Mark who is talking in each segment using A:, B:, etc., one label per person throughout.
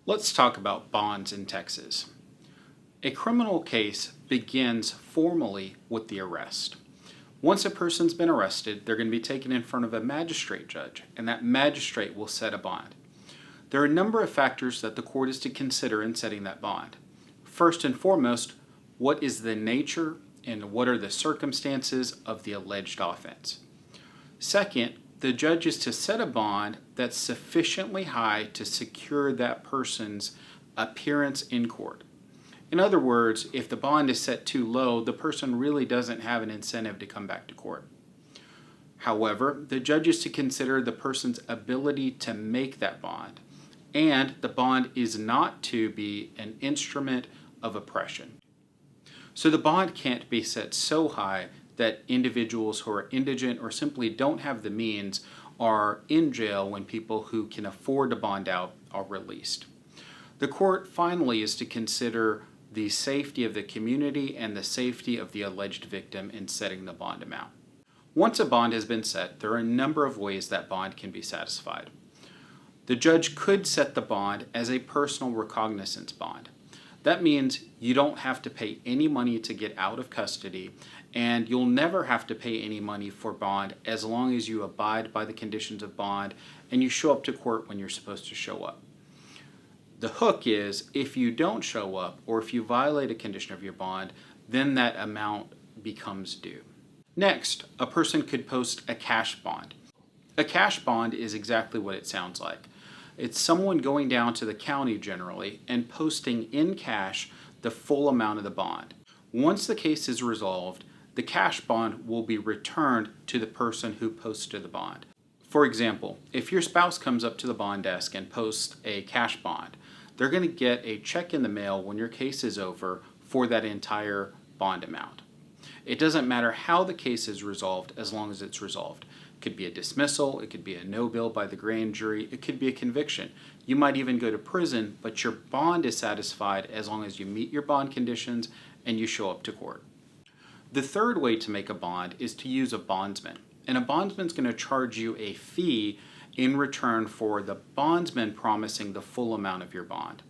A: Let's talk about bonds in Texas. A criminal case begins formally with the arrest. Once a person's been arrested, they're going to be taken in front of a magistrate judge, and that magistrate will set a bond. There are a number of factors that the court is to consider in setting that bond. First and foremost, what is the nature and what are the circumstances of the alleged offense? Second, the judge is to set a bond that's sufficiently high to secure that person's appearance in court. In other words, if the bond is set too low, the person really doesn't have an incentive to come back to court. However, the judge is to consider the person's ability to make that bond, and the bond is not to be an instrument of oppression. So the bond can't be set so high that individuals who are indigent or simply don't have the means are in jail when people who can afford to bond out are released. The court finally is to consider the safety of the community and the safety of the alleged victim in setting the bond amount. Once a bond has been set, there are a number of ways that bond can be satisfied. The judge could set the bond as a personal recognizance bond. That means you don't have to pay any money to get out of custody, and you'll never have to pay any money for bond as long as you abide by the conditions of bond and you show up to court when you're supposed to show up. The hook is if you don't show up or if you violate a condition of your bond, then that amount becomes due. Next, a person could post a cash bond. A cash bond is exactly what it sounds like. It's someone going down to the county generally and posting in cash the full amount of the bond. Once the case is resolved, the cash bond will be returned to the person who posted the bond. For example, if your spouse comes up to the bond desk and posts a cash bond, they're going to get a check in the mail when your case is over for that entire bond amount. It doesn't matter how the case is resolved as long as it's resolved. It could be a dismissal, it could be a no bill by the grand jury, it could be a conviction. You might even go to prison, but your bond is satisfied as long as you meet your bond conditions and you show up to court. The third way to make a bond is to use a bondsman. And a bondsman is going to charge you a fee in return for the bondsman promising the full amount of your bond.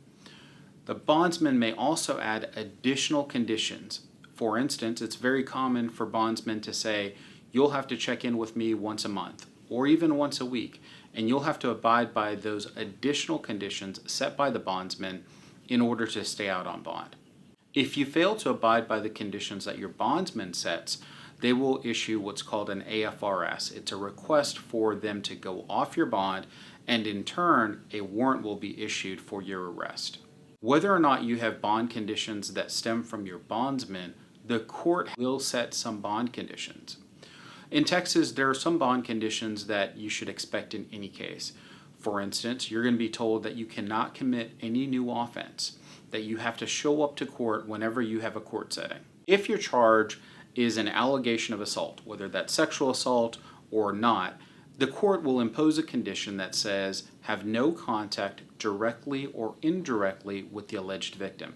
A: The bondsman may also add additional conditions. For instance, it's very common for bondsmen to say, you'll have to check in with me once a month or even once a week, and you'll have to abide by those additional conditions set by the bondsman in order to stay out on bond. If you fail to abide by the conditions that your bondsman sets, they will issue what's called an AFRS. It's a request for them to go off your bond, and in turn, a warrant will be issued for your arrest. Whether or not you have bond conditions that stem from your bondsman, the court will set some bond conditions. In Texas, there are some bond conditions that you should expect in any case. For instance, you're going to be told that you cannot commit any new offense, that you have to show up to court whenever you have a court setting. If your charge is an allegation of assault, whether that's sexual assault or not, the court will impose a condition that says have no contact directly or indirectly with the alleged victim.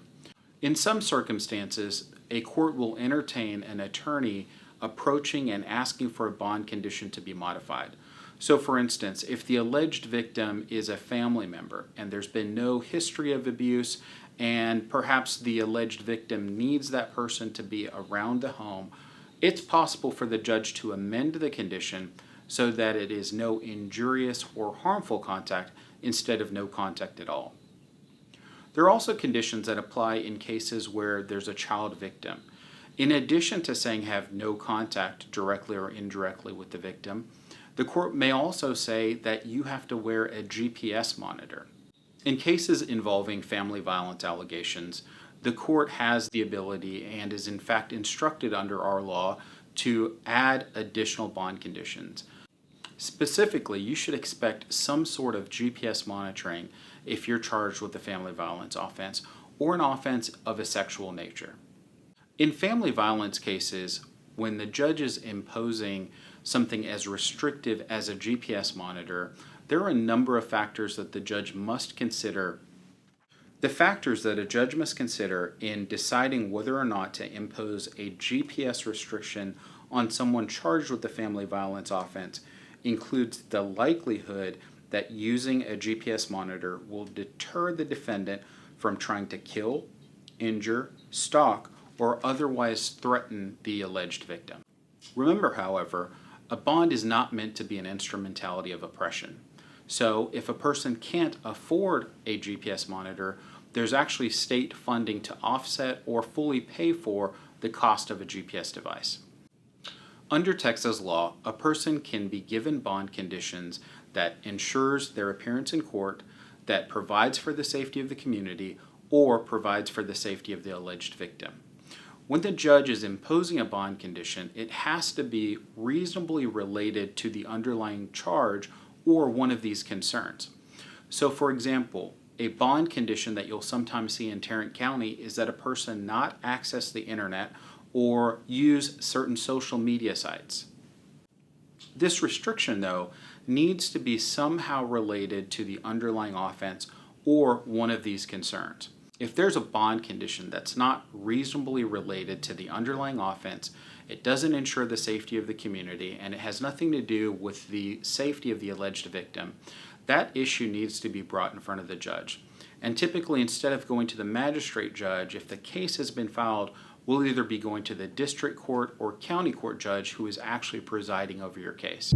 A: In some circumstances, a court will entertain an attorney approaching and asking for a bond condition to be modified. So for instance, if the alleged victim is a family member and there's been no history of abuse and perhaps the alleged victim needs that person to be around the home, it's possible for the judge to amend the condition so that it is no injurious or harmful contact instead of no contact at all. There are also conditions that apply in cases where there's a child victim. In addition to saying have no contact directly or indirectly with the victim, the court may also say that you have to wear a GPS monitor. In cases involving family violence allegations, the court has the ability and is in fact instructed under our law to add additional bond conditions. Specifically, you should expect some sort of GPS monitoring if you're charged with a family violence offense or an offense of a sexual nature. In family violence cases, when the judge is imposing something as restrictive as a GPS monitor, there are a number of factors that the judge must consider. The factors that a judge must consider in deciding whether or not to impose a GPS restriction on someone charged with a family violence offense includes the likelihood that using a GPS monitor will deter the defendant from trying to kill, injure, stalk, or otherwise threaten the alleged victim. Remember, however, a bond is not meant to be an instrumentality of oppression. So if a person can't afford a GPS monitor, there's actually state funding to offset or fully pay for the cost of a GPS device. Under Texas law, a person can be given bond conditions that ensures their appearance in court, that provides for the safety of the community, or provides for the safety of the alleged victim. When the judge is imposing a bond condition, it has to be reasonably related to the underlying charge or one of these concerns. So, for example, a bond condition that you'll sometimes see in Tarrant County is that a person not access the internet or use certain social media sites. This restriction, though, needs to be somehow related to the underlying offense or one of these concerns. If there's a bond condition that's not reasonably related to the underlying offense, it doesn't ensure the safety of the community, and it has nothing to do with the safety of the alleged victim, that issue needs to be brought in front of the judge. And typically, instead of going to the magistrate judge, if the case has been filed, we'll either be going to the district court or county court judge who is actually presiding over your case.